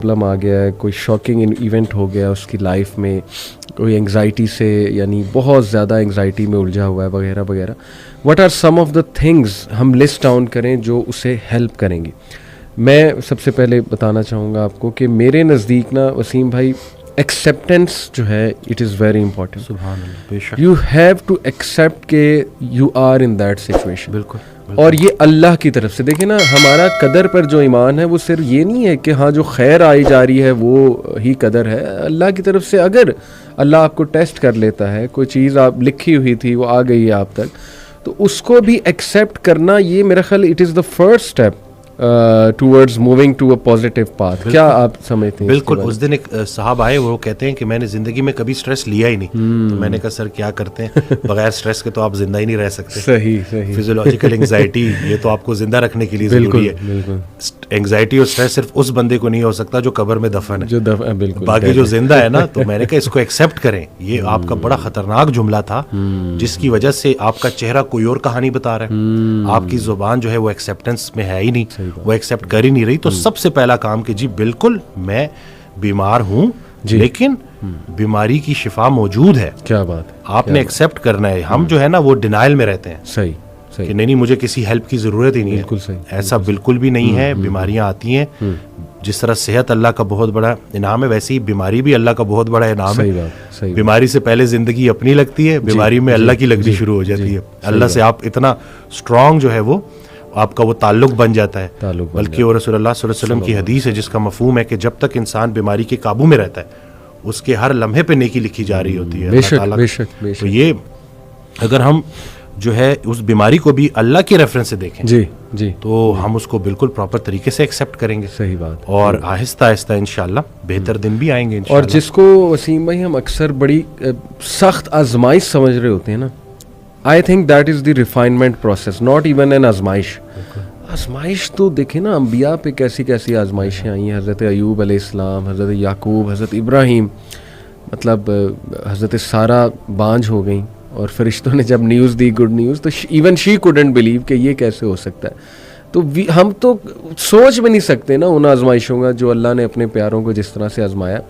Problem आ गया है, कोई शॉकिंग इवेंट हो गया उसकी लाइफ में, कोई एंग्जाइटी से यानी बहुत ज़्यादा एंग्जाइटी में उलझा हुआ है वगैरह वगैरह, what are some of the things हम लिस्ट डाउन करें जो उसे हेल्प करेंगी। मैं सबसे पहले बताना चाहूँगा आपको कि मेरे नज़दीक ना वसीम भाई, एक्सेप्टेंस जो है इट इज़ वेरी इंपॉर्टेंट। सुभान अल्लाह, बेशक। यू हैव टू एक्सेप्ट के you are in that situation. बिल्कुल। और ये अल्लाह की तरफ से, देखिए ना, हमारा कदर पर जो ईमान है वो सिर्फ ये नहीं है कि हाँ जो खैर आई जा रही है वो ही कदर है। अल्लाह की तरफ से अगर अल्लाह आपको टेस्ट कर लेता है, कोई चीज़ आप लिखी हुई थी वो आ गई है आप तक, तो उसको भी एक्सेप्ट करना, ये मेरा ख्याल it is the first step towards moving to a positive path. क्या आप समझते हैं? बिल्कुल। उस दिन एक साहब आए, वो कहते हैं कि मैंने ज़िंदगी में कभी स्ट्रेस लिया ही नहीं। तो मैंने कहा सर क्या करते हैं, बगैर स्ट्रेस के तो आप जिंदा ही नहीं रह सकते। सही सही। फिजियोलॉजिकल एंग्जाइटी ये तो आपको जिंदा रखने के लिए ज़रूरी है। एंग्जाइटी और स्ट्रेस सिर्फ उस बंदे को नहीं हो सकता जो कब्र में दफन है, जो बिल्कुल, बाकी जो जिंदा है ना। तो मैंने कहा इसको एक्सेप्ट करें। ये आपका बड़ा खतरनाक जुमला था जिसकी वजह से आपका चेहरा कोई और कहानी बता रहा है। आपकी जुबान जो है वो एक्सेप्टेंस में है ही नहीं, वो एक्सेप्ट कर ही नहीं रही। तो सबसे पहला काम कि जी बिल्कुल मैं बीमार हूँ, लेकिन बीमारी की शिफा मौजूद है। क्या बात है, आपने एक्सेप्ट करना है। हम जो है ना वो डिनाइल में रहते हैं। सही सही कि नहीं मुझे किसी हेल्प की ज़रूरत ही नहीं है। बिल्कुल सही। ऐसा बिल्कुल भी नहीं है। बीमारियां आती हैं, जिस तरह सेहत अल्लाह का बहुत बड़ा इनाम है, वैसे ही बीमारी भी अल्लाह का बहुत बड़ा इनाम सही है। बात, सही बीमारी से पहले ज़िंदगी अपनी लगती है, बीमारी में अल्लाह की लगनी शुरू हो जाती है। अल्लाह से आप इतना स्ट्रॉन्ग जो है वो आपका वो ताल्लुक बन जाता है। बल्कि वो रसूलुल्लाह सल्लल्लाहु अलैहि वसल्लम की हदीस है जिसका मफहूम है कि जब तक इंसान बीमारी के काबू में रहता है उसके हर लम्हे पे नेकी लिखी जा रही होती है। बेशक बेशक बेशक। तो ये अगर हम जो है उस बीमारी को भी अल्लाह के रेफरेंस से देखें जी जी, तो हम उसको बिल्कुल प्रॉपर तरीके से एक्सेप्ट करेंगे। सही बात। और आहिस्ता आहिस्ता इंशाल्लाह बेहतर दिन भी आएंगे इंशाल्लाह। और जिसको वसीम भाई हम अक्सर बड़ी सख्त आजमाइश समझ रहे होते हैं ना, I think that is the refinement process, not even an आजमाइश। आजमाइश तो देखें ना, अम्बिया पे कैसी कैसी आजमाइशें आई हैं। हज़रत अयूब अलैहिस्सलाम, हज़रत याकूब, हज़रत इब्राहीम, मतलब हज़रत सारा बांझ हो गई और फरिश्तों ने जब न्यूज़ दी, गुड न्यूज़, तो इवन शी कुडंट बिलीव कि ये कैसे हो सकता है। तो हम तो सोच भी नहीं सकते ना उन आजमाइशों का जो अल्लाह ने अपने प्यारों को जिस तरह से आजमाया।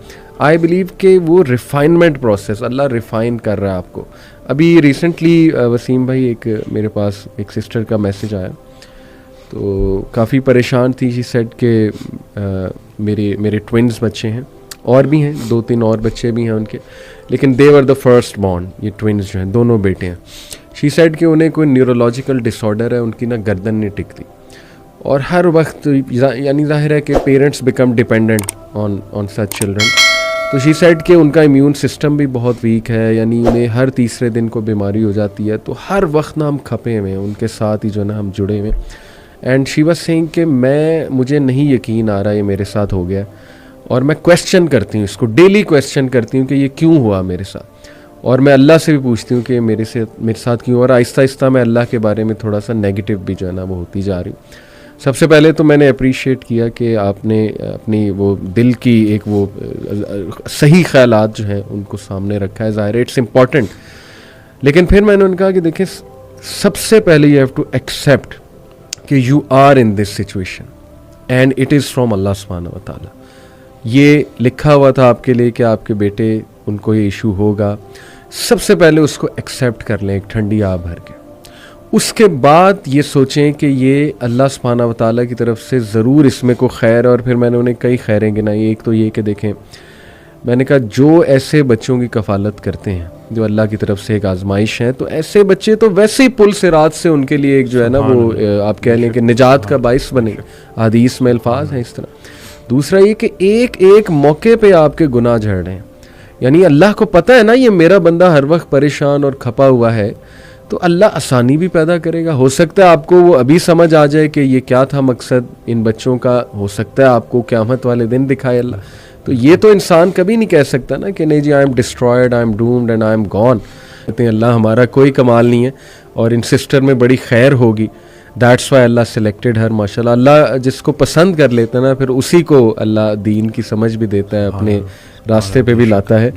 आई बिलीव कि वो रिफाइनमेंट प्रोसेस, अल्लाह रिफ़ाइन कर रहा है आपको। अभी रिसेंटली वसीम भाई एक मेरे पास एक सिस्टर का मैसेज आया, तो काफ़ी परेशान थी। शी सेड के मेरे ट्विन्स बच्चे हैं, और भी हैं 2-3 और बच्चे भी हैं उनके, लेकिन दे वर द फर्स्ट बॉर्न, ये ट्विन्स जो हैं दोनों बेटे हैं। शी सेड कि उन्हें कोई न्यूरोलॉजिकल डिसऑर्डर है, उनकी ना गर्दन नहीं टिकती, और हर वक्त यानी ज़ाहिर है कि parents become dependent on such children. तो शी सेड कि उनका इम्यून सिस्टम भी बहुत वीक है, यानी उन्हें हर तीसरे दिन को बीमारी हो जाती है। तो हर वक्त ना हम खपे हुए हैं उनके साथ ही, जो ना हम जुड़े हुए। एंड शी वाज सेइंग कि मुझे नहीं यकीन आ रहा ये मेरे साथ हो गया, और मैं क्वेश्चन करती हूँ इसको, डेली क्वेश्चन करती हूँ कि ये क्यों हुआ मेरे साथ, और मैं अल्लाह से भी पूछती हूँ कि मेरे साथ क्यों। और आहिस्ता आहिस्ता मैं अल्लाह के बारे में थोड़ा सा नेगेटिव भी जो है ना वो होती जा रही हूँ। सबसे पहले तो मैंने अप्रिशिएट किया कि आपने अपनी वो दिल की एक वो सही ख्यालात जो हैं उनको सामने रखा है, ज़ाहिर है इट्स इम्पॉर्टेंट। लेकिन फिर मैंने उनका कहा कि देखिए, सबसे पहले यू हैव टू एक्सेप्ट कि you are in this situation and it is from Allah सुब्हानहू व तआला। ये लिखा हुआ था आपके लिए कि आपके बेटे उनको ये इशू होगा। सबसे पहले उसको एक्सेप्ट कर लें एक ठंडी आह भर के। उसके बाद ये सोचें कि ये अल्लाह सुब्हानहू व तआला की तरफ से ज़रूर इसमें को खैर। और फिर मैंने उन्हें कई खैरें गिनाई। एक तो ये कि देखें, मैंने कहा जो ऐसे बच्चों की कफ़ालत करते हैं जो अल्लाह की तरफ से एक आजमाइश है, तो ऐसे बच्चे तो वैसे ही पुल से रात से उनके लिए एक जो है ना वो आप कह लें कि निजात का बाइस बने। हदीस में अल्फाज हैं इस तरह। दूसरा ये कि एक एक मौके पे आपके गुनाह झड़ रहे हैं, यानी अल्लाह को पता है ना ये मेरा बंदा हर वक्त परेशान और खपा हुआ है, तो अल्लाह आसानी भी पैदा करेगा। हो सकता है आपको वो अभी समझ आ जाए कि ये क्या था मकसद इन बच्चों का, हो सकता है आपको क़यामत वाले दिन दिखाए अल्लाह। तो ये तो इंसान कभी नहीं कह सकता ना कि नहीं जी I am destroyed, I am doomed and I am gone. कहते हैं अल्लाह हमारा कोई कमाल नहीं है, और इन सिस्टर में बड़ी खैर होगी। दैट्स वाई अल्लाह सिलेक्टेड हर। माशाल्लाह, अल्लाह जिसको पसंद कर लेता है ना, फिर उसी को अल्लाह दीन की समझ भी देता है, अपने रास्ते पे भी लाता है।